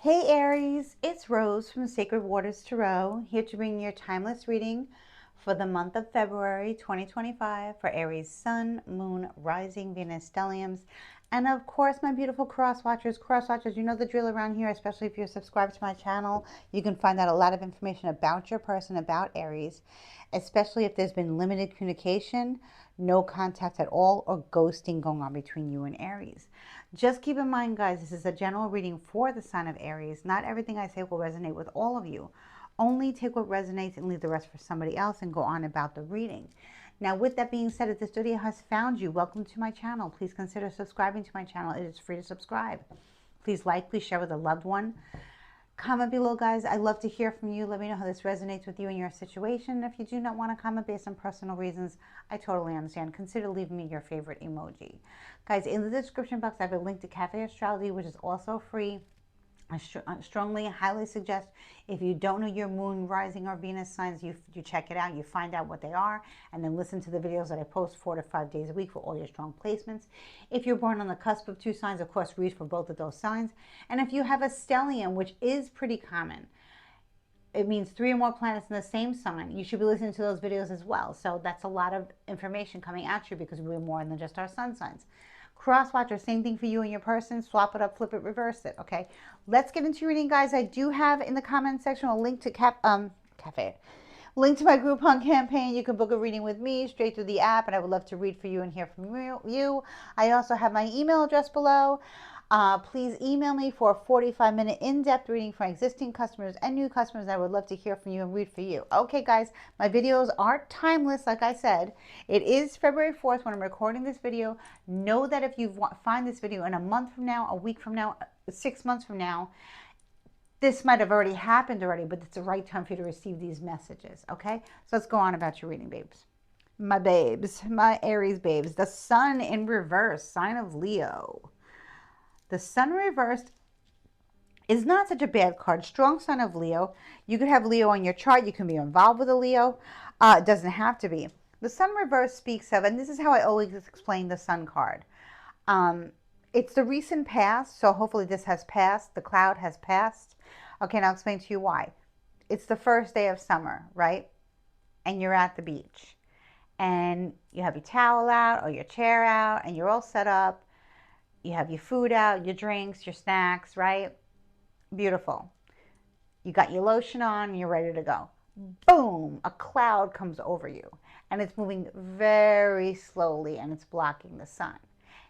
Hey Aries, it's Rose from Sacred Waters Tarot, here to bring your timeless reading for the month of February 2025 for Aries Sun, Moon, Rising, Venus, Stelliums, and of course my beautiful cross watchers. Cross watchers, you know the drill around here, especially if you're subscribed to my channel. You can find out a lot of information about your person, about Aries, especially if there's been limited communication, no contact at all, or ghosting going on between you and Aries. Just keep in mind, guys, this is a general reading for the sign of Aries. Not everything I say will resonate with all of you. Only take what resonates and leave the rest for somebody else and go on about the reading. Now, with that being said, if this video has found you, welcome to my channel. Please consider subscribing to my channel. It is free to subscribe. Please like, please share with a loved one. Comment below, guys. I love to hear from you. Let me know how this resonates with you and your situation. If you do not want to comment based on personal reasons, I totally understand. Consider leaving me your favorite emoji. Guys, in the description box, I have a link to Cafe Astrology, which is also free. I strongly, highly suggest if you don't know your moon, rising, or Venus signs, you check it out, you find out what they are, and then listen to the videos that I post 4 to 5 days a week for all your strong placements. If you're born on the cusp of 2 signs, of course, read for both of those signs. And if you have a stellium, which is pretty common, it means 3 or more planets in the same sign, you should be listening to those videos as well. So that's a lot of information coming at you because we're more than just our sun signs. Cross watcher, same thing for you and your person. Swap it up, flip it, reverse it. Okay, let's get into reading, guys. I do have in the comment section a link to Cafe. Link to my Groupon campaign. You can book a reading with me straight through the app, and I would love to read for you and hear from you. I also have my email address below. Please email me for a 45-minute in-depth reading for existing customers and new customers. I would love to hear from you and read for you. Okay, guys, my videos are timeless, like I said. It is February 4th when I'm recording this video. Know that if you find this video in a month from now, a week from now, 6 months from now, this might have already happened already, but it's the right time for you to receive these messages, okay? So let's go on about your reading, babes. My babes, my Aries babes. The sun in reverse, sign of Leo. The sun reversed is not such a bad card. Strong sign of Leo. You could have Leo on your chart. You can be involved with a Leo. It doesn't have to be. The sun reverse speaks of, and this is how I always explain the sun card. It's the recent past, so hopefully this has passed. The cloud has passed. Okay, now I'll explain to you why. It's the first day of summer, right? And you're at the beach. And you have your towel out or your chair out, and you're all set up. You have your food out, your drinks, your snacks, right? Beautiful. You got your lotion on, you're ready to go. Boom, a cloud comes over you, and it's moving very slowly, and it's blocking the sun.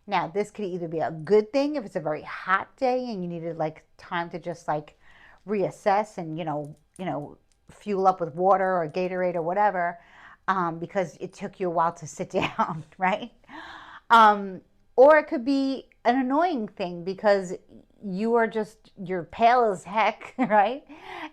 Now, this could either be a good thing if it's a very hot day and you needed like time to just like reassess and fuel up with water or Gatorade or whatever, because it took you a while to sit down, right? Or it could be an annoying thing because you're pale as heck, right?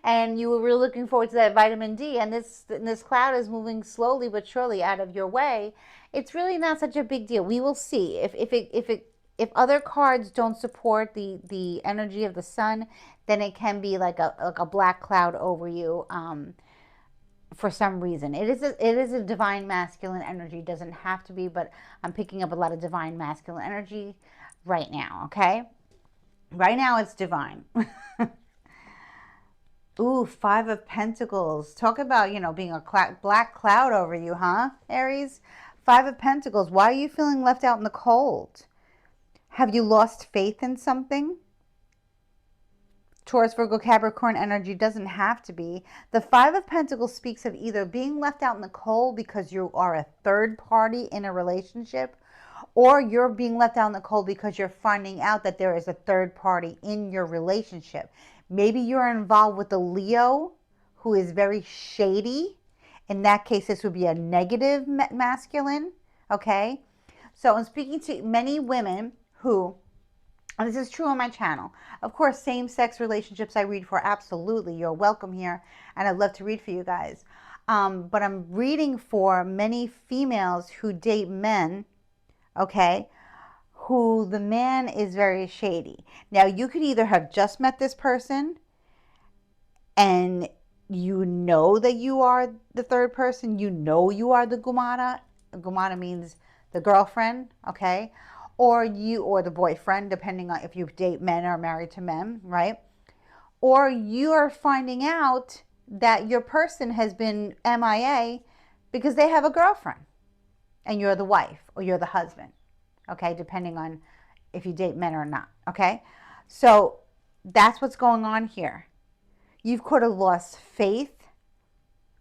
And you were really looking forward to that vitamin D, and this cloud is moving slowly but surely out of your way. It's really not such a big deal. We will see if other cards don't support the energy of the sun, then it can be like a black cloud over you. For some reason, it is a divine masculine energy. It doesn't have to be, but I'm picking up a lot of divine masculine energy right now. Okay, right now it's divine. Ooh, 5 of Pentacles. Talk about being a black cloud over you, huh, Aries? 5 of Pentacles. Why are you feeling left out in the cold? Have you lost faith in something? Taurus, Virgo, Capricorn energy doesn't have to be. The 5 of Pentacles speaks of either being left out in the cold because you are a third party in a relationship, or you're being left out in the cold because you're finding out that there is a third party in your relationship. Maybe you're involved with a Leo who is very shady. In that case, this would be a negative masculine, okay? So I'm speaking to many women who, and this is true on my channel. Of course, same-sex relationships I read for, absolutely. You're welcome here, and I'd love to read for you guys. But I'm reading for many females who date men, okay, who the man is very shady. Now, you could either have just met this person and you know that you are the third person. You know you are the gumata. Gumata means the girlfriend, okay? Or the boyfriend, depending on if you date men or married to men, right? or you're finding out that your person has been MIA because they have a girlfriend and you're the wife or you're the husband, okay, depending on if you date men or not, okay? So that's what's going on here. You could have lost faith,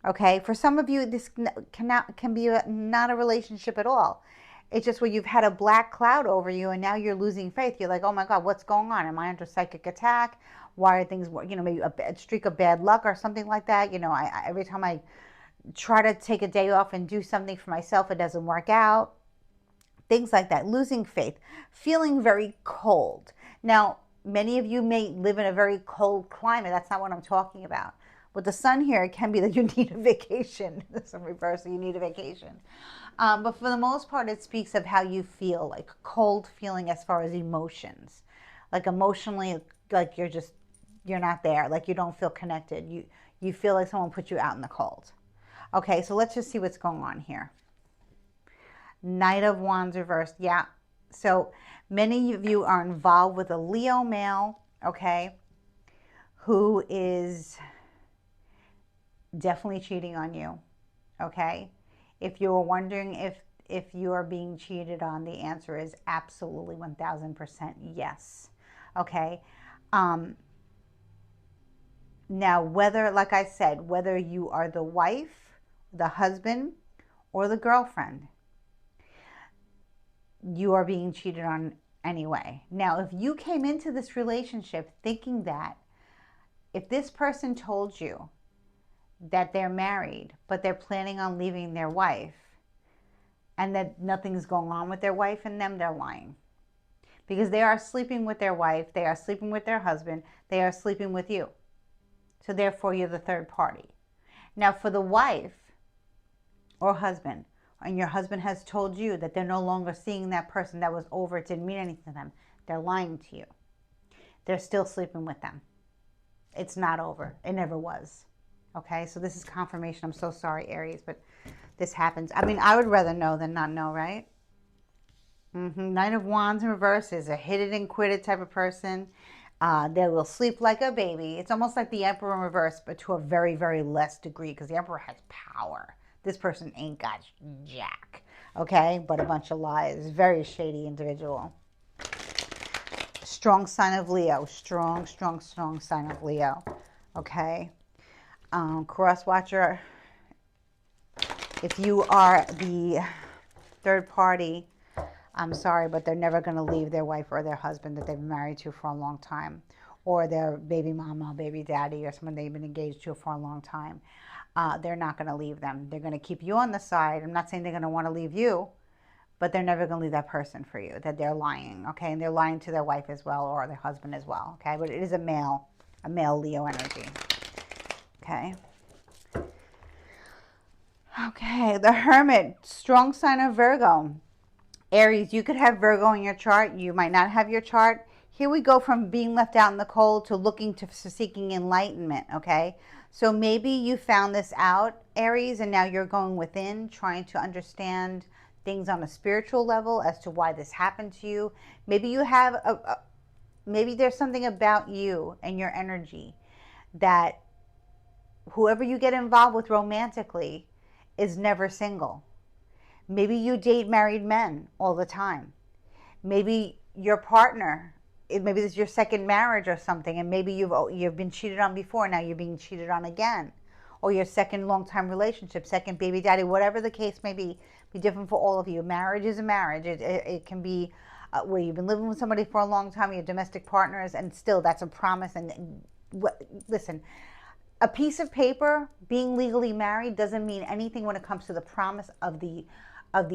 okay? For some of you, this can be not a relationship at all. It's just where you've had a black cloud over you and now you're losing faith. You're like, oh my God, what's going on? Am I under psychic attack? Why are things, maybe a bad streak of bad luck or something like that? Every time I try to take a day off and do something for myself, it doesn't work out. Things like that. Losing faith, feeling very cold. Now, many of you may live in a very cold climate. That's not what I'm talking about. With the sun here, it can be that you need a vacation. There's some reverse, so you need a vacation. But for the most part, it speaks of how you feel, like cold feeling as far as emotions. Like emotionally, like you're not there. Like you don't feel connected. You feel like someone put you out in the cold. Okay, so let's just see what's going on here. Knight of Wands reversed. Yeah. So many of you are involved with a Leo male, okay, who is definitely cheating on you, okay? If you were wondering if you are being cheated on, the answer is absolutely 1000% yes, okay? Now, whether, like I said, whether you are the wife, the husband, or the girlfriend, you are being cheated on anyway. Now, if you came into this relationship thinking that if this person told you that they're married, but they're planning on leaving their wife and that nothing's going on with their wife and them, they're lying. Because they are sleeping with their wife, they are sleeping with their husband, they are sleeping with you. So therefore, you're the third party. Now, for the wife or husband, and your husband has told you that they're no longer seeing that person that was over, it didn't mean anything to them, they're lying to you. They're still sleeping with them. It's not over. It never was. Okay, so this is confirmation. I'm so sorry, Aries, but this happens. I mean, I would rather know than not know, right? Knight of Wands in reverse is a hit it and quit it type of person. They will sleep like a baby. It's almost like the Emperor in reverse, but to a very, very less degree because the Emperor has power. This person ain't got jack, okay? But a bunch of lies. Very shady individual. Strong sign of Leo. Strong, strong, strong sign of Leo, okay? Cross watcher, if you are the third party, I'm sorry, but they're never going to leave their wife or their husband that they've been married to for a long time, or their baby mama, baby daddy, or someone they've been engaged to for a long time. They're not going to leave them. They're going to keep you on the side. I'm not saying they're going to want to leave you, but they're never going to leave that person for you, that they're lying, okay? And they're lying to their wife as well or their husband as well, okay? But it is a male Leo energy, okay? Okay, the Hermit, strong sign of Virgo. Aries, you could have Virgo in your chart. You might not have your chart. Here we go from being left out in the cold to looking to seeking enlightenment, okay? So maybe you found this out, Aries, and now you're going within, trying to understand things on a spiritual level as to why this happened to you. Maybe you have maybe there's something about you and your energy that whoever you get involved with romantically is never single. Maybe you date married men all the time. Maybe your partner, maybe this is your second marriage or something, and maybe you've been cheated on before, now you're being cheated on again. Or your second long-time relationship, second baby daddy, whatever the case may be different for all of you. Marriage is a marriage. It can be where you've been living with somebody for a long time, you have domestic partners, and still that's a promise. And listen, a piece of paper, being legally married, doesn't mean anything when it comes to the promise of the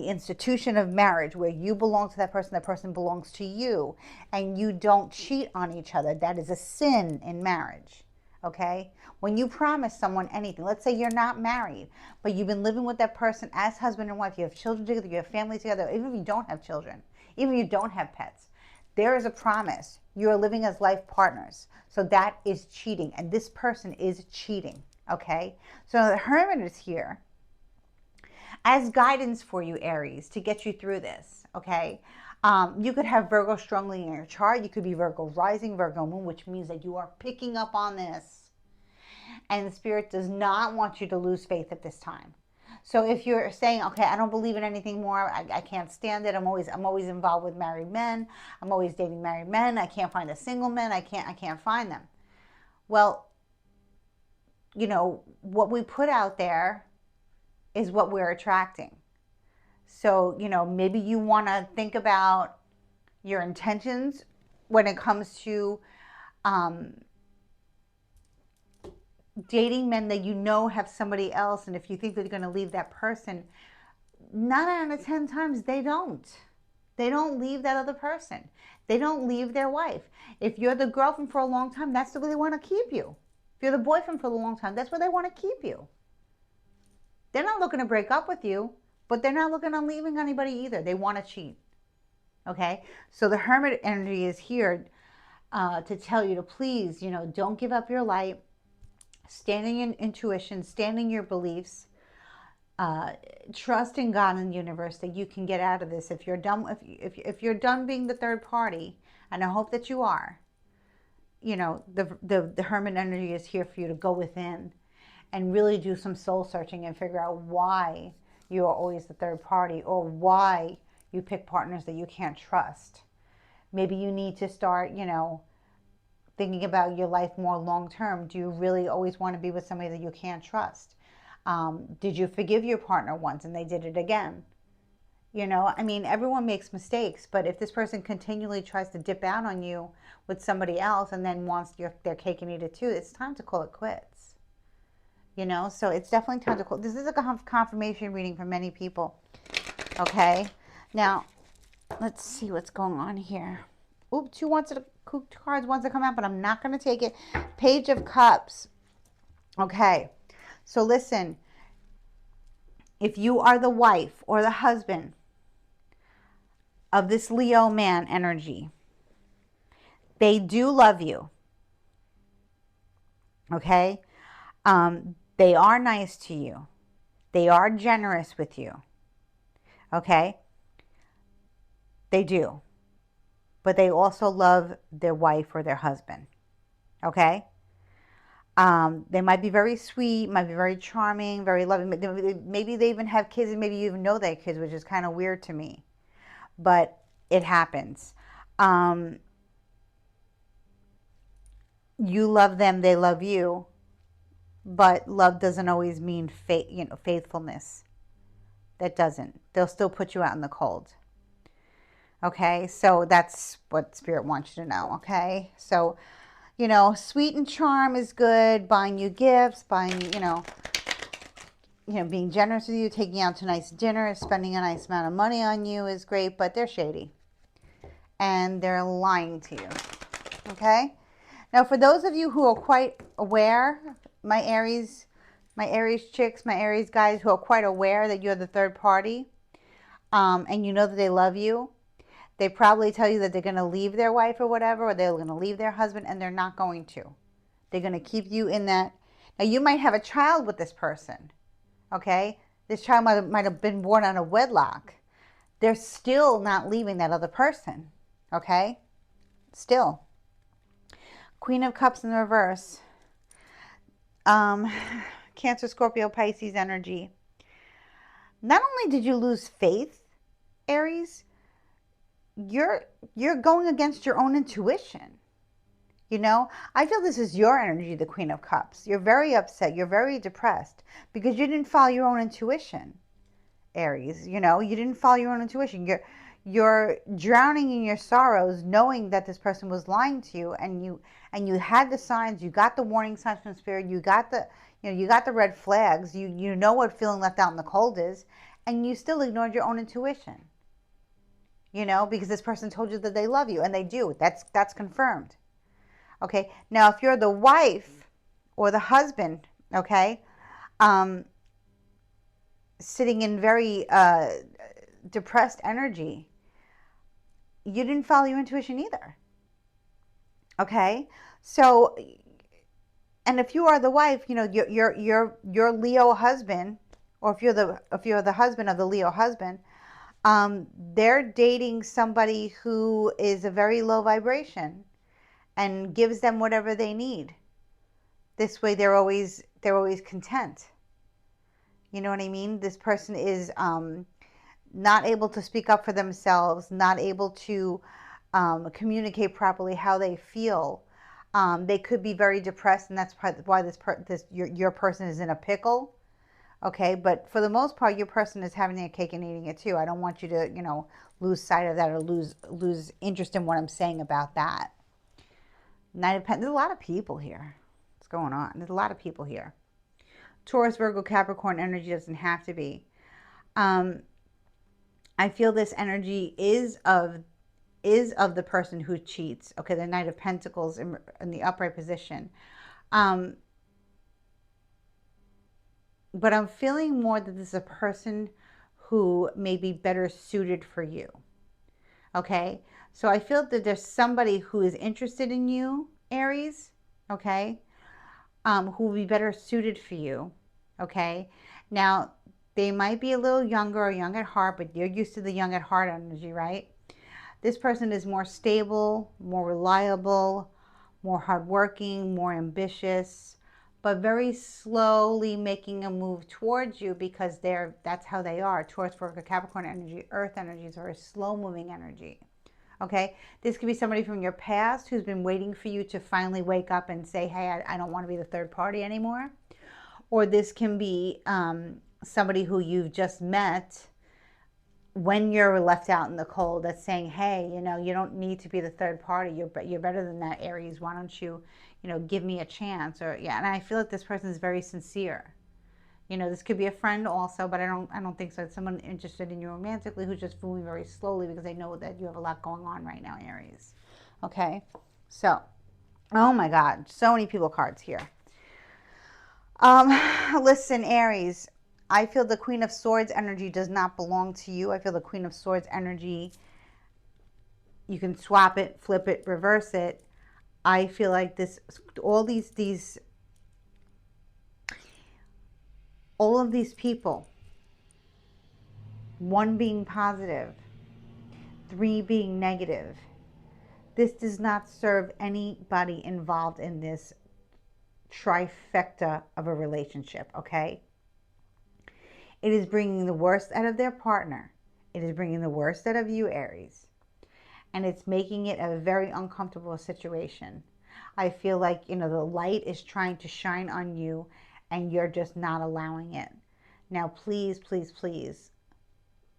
institution of marriage, where you belong to that person belongs to you, and you don't cheat on each other. That is a sin in marriage, okay? When you promise someone anything, let's say you're not married, but you've been living with that person as husband and wife, you have children together, you have family together, even if you don't have children, even if you don't have pets, there is a promise. You are living as life partners. So that is cheating, and this person is cheating, okay? So the Hermit is here as guidance for you, Aries, to get you through this, okay? You could have Virgo strongly in your chart. You could be Virgo rising, Virgo moon, which means that you are picking up on this. And the Spirit does not want you to lose faith at this time. So if you're saying, okay, I don't believe in anything more, I can't stand it. I'm always involved with married men. I'm always dating married men. I can't find a single man. I can't find them. Well, what we put out there is what we're attracting. So, maybe you want to think about your intentions when it comes to dating men that have somebody else. And if you think that you're going to leave that person, 9 out of 10 times they don't. They don't leave that other person. They don't leave their wife. If you're the girlfriend for a long time, that's the way they want to keep you. If you're the boyfriend for a long time, that's where they want to keep you. They're not looking to break up with you, but they're not looking on leaving anybody either. They want to cheat. Okay? So the Hermit energy is here to tell you to please, don't give up your light. Stand in your intuition, stand in your beliefs. Trust in God and the universe that you can get out of this. If you're done, if you're done being the third party, and I hope that you are, the Hermit energy is here for you to go within and really do some soul searching and figure out why you are always the third party, or why you pick partners that you can't trust. Maybe you need to start, thinking about your life more long term. Do you really always want to be with somebody that you can't trust? Did you forgive your partner once and they did it again? Everyone makes mistakes, but if this person continually tries to dip out on you with somebody else and then wants their cake and eat it too, it's time to call it quits. So it's definitely time to call. This is a confirmation reading for many people. Okay, now let's see what's going on here. Oop, two cards wants to come out, but I'm not going to take it. Page of Cups. Okay, so listen. If you are the wife or the husband of this Leo man energy, they do love you. Okay? They are nice to you. They are generous with you. Okay? They do. But they also love their wife or their husband. Okay? They might be very sweet, might be very charming, very loving. Maybe they even have kids, and maybe you even know they have kids, which is kind of weird to me. But it happens. You love them, they love you. But love doesn't always mean faithfulness. That doesn't. They'll still put you out in the cold. Okay, so that's what Spirit wants you to know. Okay, so sweet and charm is good. Buying you gifts, being generous with you, taking you out to nice dinner, spending a nice amount of money on you is great. But they're shady, and they're lying to you. Okay. Now, for those of you who are quite aware, my Aries chicks, my Aries guys who are quite aware that you're the third party, and that they love you, they probably tell you that they're going to leave their wife or whatever, or they're going to leave their husband, and they're not going to. They're going to keep you in that. Now, you might have a child with this person, okay? This child might have been born out of wedlock. They're still not leaving that other person, okay? Still. Queen of Cups in the reverse. Cancer, Scorpio, Pisces energy. Not only did you lose faith, Aries, you're going against your own intuition. I feel this is your energy, the Queen of Cups. You're very upset. You're very depressed because you didn't follow your own intuition, Aries. You didn't follow your own intuition. You're drowning in your sorrows, knowing that this person was lying to you, and you had the signs. You got the warning signs from Spirit. You got the red flags. You know what feeling left out in the cold is, and you still ignored your own intuition. Because this person told you that they love you, and they do. That's confirmed. Okay. Now, if you're the wife or the husband, okay, sitting in very depressed energy, you didn't follow your intuition either. Okay. So, and if you are the wife, your Leo husband, or if you're the husband of the Leo husband, They're dating somebody who is a very low vibration and gives them whatever they need. This way they're always content. You know what I mean? This person is not able to speak up for themselves, not able to communicate properly how they feel. They could be very depressed, and that's why your person is in a pickle. Okay, but for the most part, your person is having their cake and eating it too. I don't want you to, lose sight of that or lose interest in what I'm saying about that. There's a lot of people here. What's going on? There's a lot of people here. Taurus, Virgo, Capricorn energy doesn't have to be. I feel this energy is of the person who cheats. Okay, the Knight of Pentacles in the upright position. But I'm feeling more that this is a person who may be better suited for you. Okay, so I feel that there's somebody who is interested in you, Aries. Okay, who will be better suited for you. Okay, now they might be a little younger or young at heart, but you're used to the young at heart energy, right? This person is more stable, more reliable, more hardworking, more ambitious, but very slowly making a move towards you because that's how they are. Taurus, Virgo, Capricorn energy, Earth energy is very slow moving energy. Okay, this could be somebody from your past who's been waiting for you to finally wake up and say, hey, I don't want to be the third party anymore. Or this can be somebody who you've just met when you're left out in the cold, that's saying, hey, you don't need to be the third party. You're better than that, Aries. Why don't you, give me a chance? Or yeah, and I feel like this person is very sincere. This could be a friend also, but I don't think so. It's someone interested in you romantically who's just moving very slowly because they know that you have a lot going on right now, Aries. Okay, so, oh my God, so many people cards here. Listen, Aries, I feel the Queen of Swords energy does not belong to you. I feel the Queen of Swords energy, you can swap it, flip it, reverse it. I feel like all of these people, one being positive, three being negative, this does not serve anybody involved in this trifecta of a relationship, okay? It is bringing the worst out of their partner. It is bringing the worst out of you, Aries. And it's making it a very uncomfortable situation. I feel like, the light is trying to shine on you and you're just not allowing it. Now, please, please, please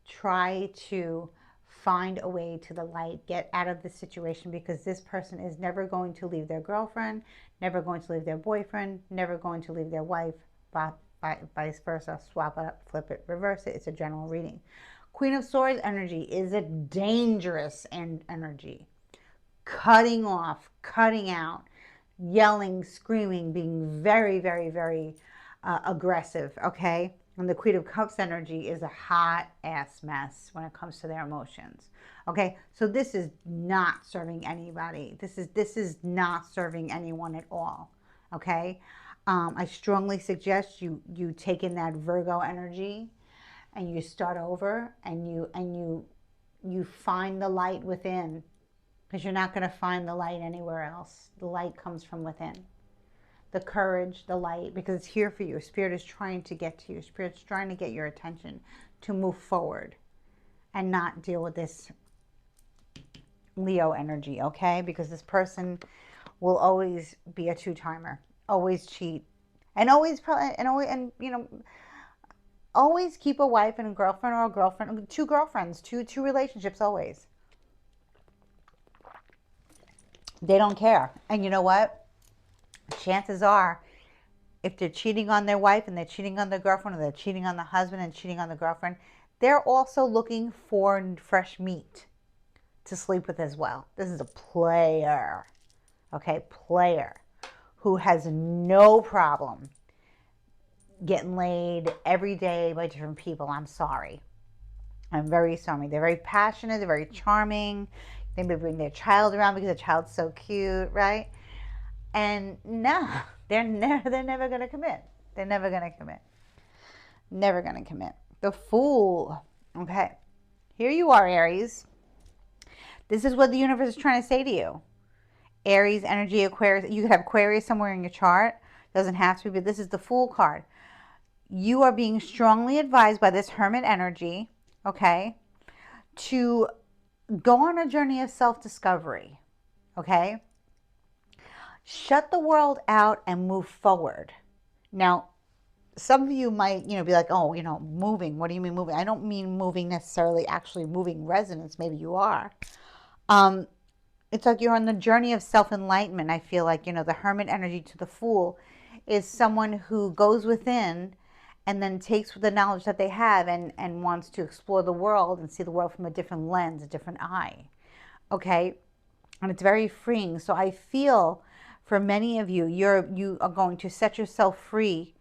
try to find a way to the light, get out of this situation, because this person is never going to leave their girlfriend, never going to leave their boyfriend, never going to leave their wife, vice versa. Swap it up, flip it, reverse it. It's a general reading. Queen of Swords energy is a dangerous energy. Cutting off, cutting out, yelling, screaming, being very, very, very aggressive, okay? And the Queen of Cups energy is a hot ass mess when it comes to their emotions. Okay, so this is not serving anybody. This is not serving anyone at all. Okay, I strongly suggest you take in that Virgo energy and you start over and you find the light within, because you're not going to find the light anywhere else. The light comes from within. The courage, the light, because it's here for you. Spirit is trying to get to you. Spirit's trying to get your attention to move forward and not deal with this Leo energy, okay? Because this person will always be a two-timer, always cheat, and always always keep a wife and a girlfriend, or a girlfriend, two girlfriends, two relationships, always. They don't care. And you know what? Chances are, if they're cheating on their wife and they're cheating on their girlfriend, or they're cheating on the husband and cheating on the girlfriend, they're also looking for fresh meat to sleep with as well. This is a player, okay? Player who has no problem getting laid every day by different people. I'm sorry. I'm very sorry. They're very passionate. They're very charming. They may bring their child around because the child's so cute, right? And no, they're never going to commit. They're never going to commit. Never going to commit. The Fool. Okay. Here you are, Aries. This is what the universe is trying to say to you. Aries, energy, Aquarius. You could have Aquarius somewhere in your chart. Doesn't have to be, but this is the Fool card. You are being strongly advised by this Hermit energy, okay, to go on a journey of self-discovery, okay? Shut the world out and move forward. Now, some of you might, be like, oh, moving. What do you mean moving? I don't mean moving necessarily actually moving residence. Maybe you are. It's like you're on the journey of self-enlightenment. I feel like, the Hermit energy to the Fool is someone who goes within and then takes the knowledge that they have and wants to explore the world and see the world from a different lens, a different eye. Okay? And it's very freeing. So I feel for many of you, you are going to set yourself free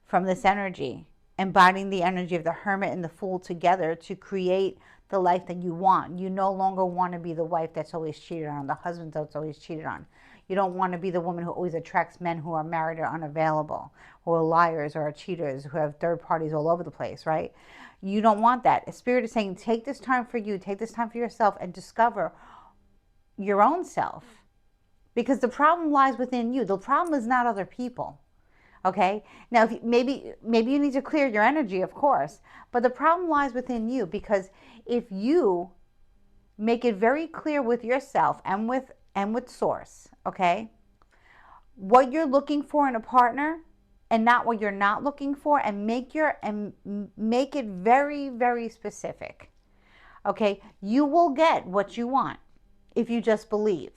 from this energy, embodying the energy of the Hermit and the Fool together to create the life that you want. You no longer want to be the wife that's always cheated on, the husband that's always cheated on. You don't want to be the woman who always attracts men who are married or unavailable, who are liars or are cheaters, who have third parties all over the place, right? You don't want that. Spirit is saying, take this time for you, take this time for yourself and discover your own self. Because the problem lies within you. The problem is not other people. Okay? Now, maybe you need to clear your energy, of course. But the problem lies within you, because if you make it very clear with yourself and with source, okay, what you're looking for in a partner and not what you're not looking for, and make it very, very specific. Okay? You will get what you want if you just believe.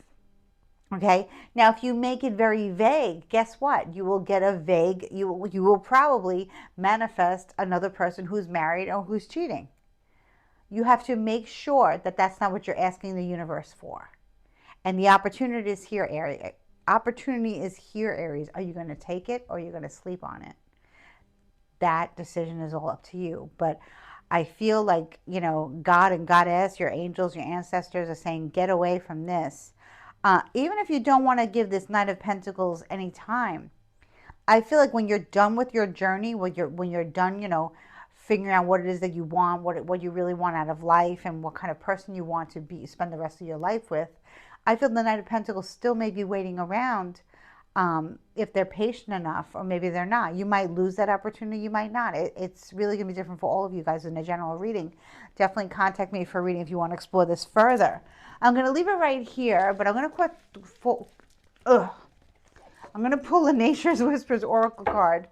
Okay. Now, if you make it very vague, guess what? You will get a vague, you will probably manifest another person who's married or who's cheating. You have to make sure that that's not what you're asking the universe for. And the opportunity is here, Aries. Opportunity is here, Aries. Are you going to take it or are you going to sleep on it? That decision is all up to you. But I feel like, God and Goddess, your angels, your ancestors are saying, get away from this. Even if you don't want to give this Knight of Pentacles any time, I feel like when you're done with your journey, when you're done, figuring out what it is that you want, what you really want out of life, and what kind of person you want to be, spend the rest of your life with, I feel the Knight of Pentacles still may be waiting around, if they're patient enough, or maybe they're not. You might lose that opportunity, you might not. It's really going to be different for all of you guys in a general reading. Definitely contact me for a reading if you want to explore this further. I'm going to leave it right here, but I'm going to pull the Nature's Whispers Oracle card.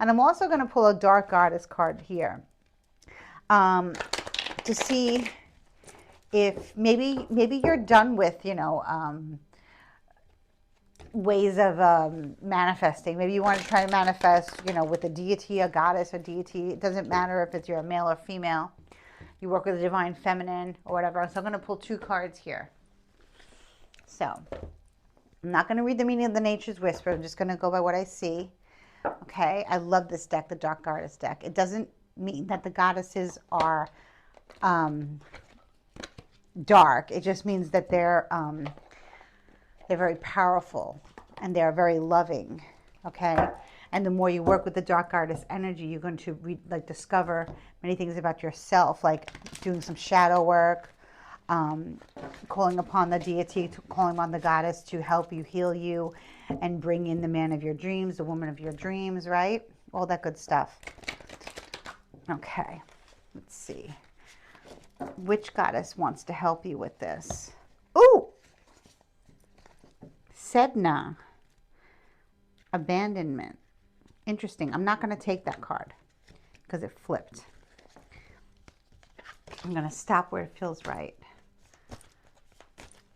And I'm also going to pull a Dark Goddess card here, to see if maybe you're done with, ways of manifesting. Maybe you want to try to manifest, with a deity, a goddess, a deity. It doesn't matter if you're a male or female. You work with the divine feminine or whatever. So I'm going to pull 2 cards here. So I'm not going to read the meaning of the Nature's Whisper. I'm just going to go by what I see. Okay. I love this deck, the Dark Goddess deck. It doesn't mean that the goddesses are dark. It just means that they're very powerful and they're very loving. Okay. And the more you work with the Dark Goddess energy, you're going to discover many things about yourself, like doing some shadow work, calling upon the deity, calling on the goddess to help you, heal you, and bring in the man of your dreams, the woman of your dreams, right? All that good stuff. Okay, let's see. Which goddess wants to help you with this? Ooh! Sedna. Abandonment. Interesting. I'm not going to take that card because it flipped. I'm going to stop where it feels right.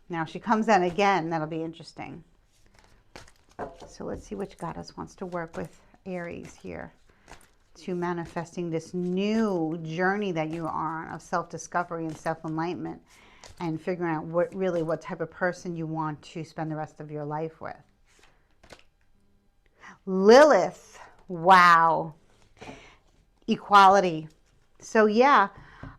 Now, if she comes in again, that'll be interesting. So let's see which goddess wants to work with Aries here to manifesting this new journey that you are on of self-discovery and self-enlightenment, and figuring out what type of person you want to spend the rest of your life with. Lilith. Wow. Equality. So yeah.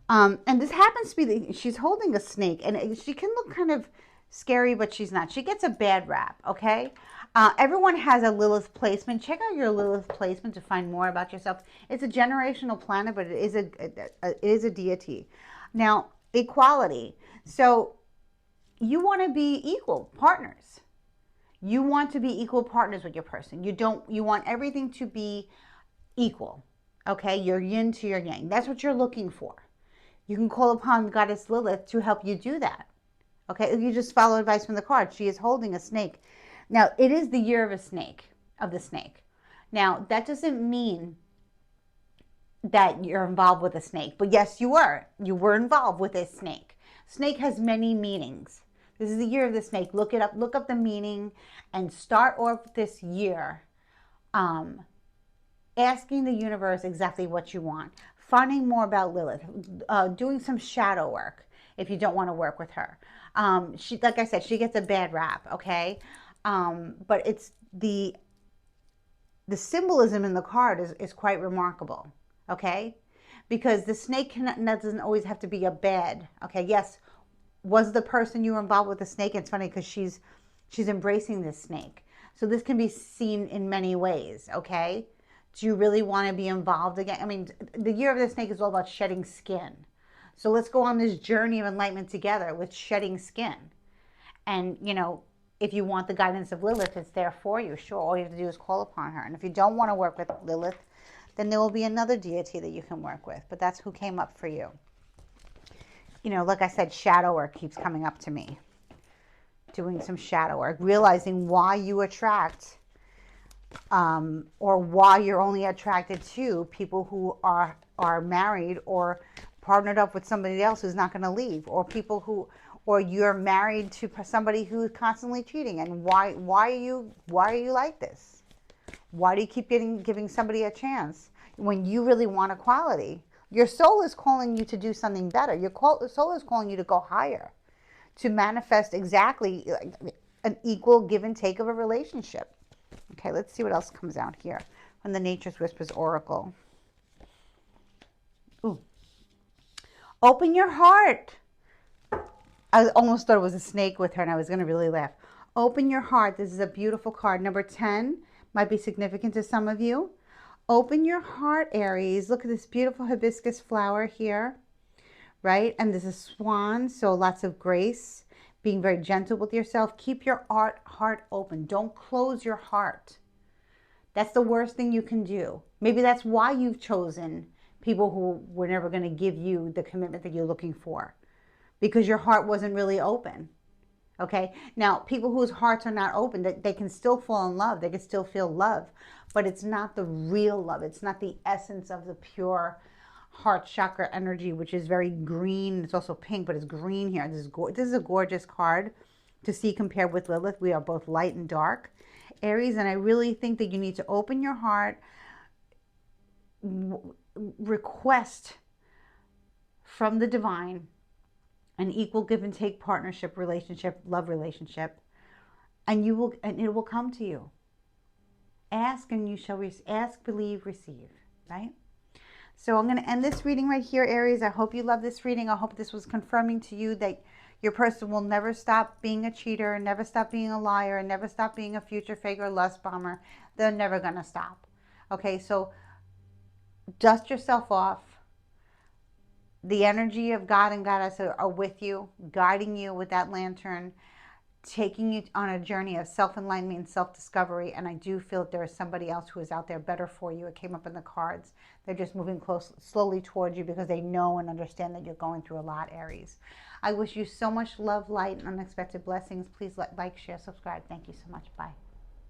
And this happens to be, she's holding a snake, and she can look kind of scary, but she's not. She gets a bad rap, okay? Everyone has a Lilith placement. Check out your Lilith placement to find more about yourself. It's a generational planet, but it is a deity. Now, equality. So you want to be equal partners. You want to be equal partners with your person. You want everything to be equal. Okay, your yin to your yang. That's what you're looking for. You can call upon Goddess Lilith to help you do that. Okay, if you just follow advice from the card, she is holding a snake. Now, it is the year of the snake. Now, that doesn't mean that you're involved with a snake, but yes, you were. You were involved with a snake. Snake has many meanings. This is the year of the snake. Look it up. Look up the meaning and start off this year asking the universe exactly what you want, finding more about Lilith, doing some shadow work if you don't want to work with her. She, like I said, she gets a bad rap, okay? But it's the symbolism in the card is quite remarkable, okay? Because the snake doesn't always have to be a bad, okay? Yes, was the person you were involved with the snake? It's funny because she's embracing this snake. So this can be seen in many ways, okay? Do you really want to be involved again? I mean, the year of the snake is all about shedding skin. So let's go on this journey of enlightenment together with shedding skin. And, you know, if you want the guidance of Lilith, it's there for you. Sure, all you have to do is call upon her. And if you don't want to work with Lilith, then there will be another deity that you can work with. But that's who came up for you. You know, like I said, shadow work keeps coming up to me. Doing some shadow work, realizing why you attract or why you're only attracted to people who are married or partnered up with somebody else who's not going to leave, or people who, or you're married to somebody who's constantly cheating, and why are you like this? Why do you keep giving somebody a chance when you really want equality? Your soul is calling you to do something better. Your soul is calling you to go higher, to manifest exactly an equal give and take of a relationship. Okay, let's see what else comes out here from the Nature's Whispers Oracle. Ooh. Open your heart. I almost thought it was a snake with her, and I was going to really laugh. Open your heart. This is a beautiful card. Number 10 might be significant to some of you. Open your heart, Aries. Look at this beautiful hibiscus flower here, right? And this is swan, so lots of grace. Being very gentle with yourself. Keep your heart open. Don't close your heart. That's the worst thing you can do. Maybe that's why you've chosen people who were never going to give you the commitment that you're looking for, because your heart wasn't really open. Okay? Now, people whose hearts are not open, they can still fall in love. They can still feel love, but it's not the real love. It's not the essence of the pure heart chakra energy, which is very green. It's also pink, but it's green here. This is a gorgeous card to see compared with Lilith. We are both light and dark, Aries, and I really think that you need to open your heart, request from the divine an equal give and take partnership, relationship, love relationship, and it will come to you. Ask and you shall ask, believe, receive, right? So I'm going to end this reading right here, Aries. I hope you love this reading. I hope this was confirming to you that your person will never stop being a cheater, never stop being a liar, and never stop being a future fake or lust bomber. They're never going to stop. Okay, so dust yourself off. The energy of God and Goddess are with you, guiding you with that lantern, taking you on a journey of self-enlightenment and self-discovery. And I do feel that there is somebody else who is out there better for you. It came up in the cards. They're just moving slowly towards you because they know and understand that you're going through a lot, Aries. I wish you so much love, light, and unexpected blessings. Please like, share, subscribe. Thank you so much. Bye.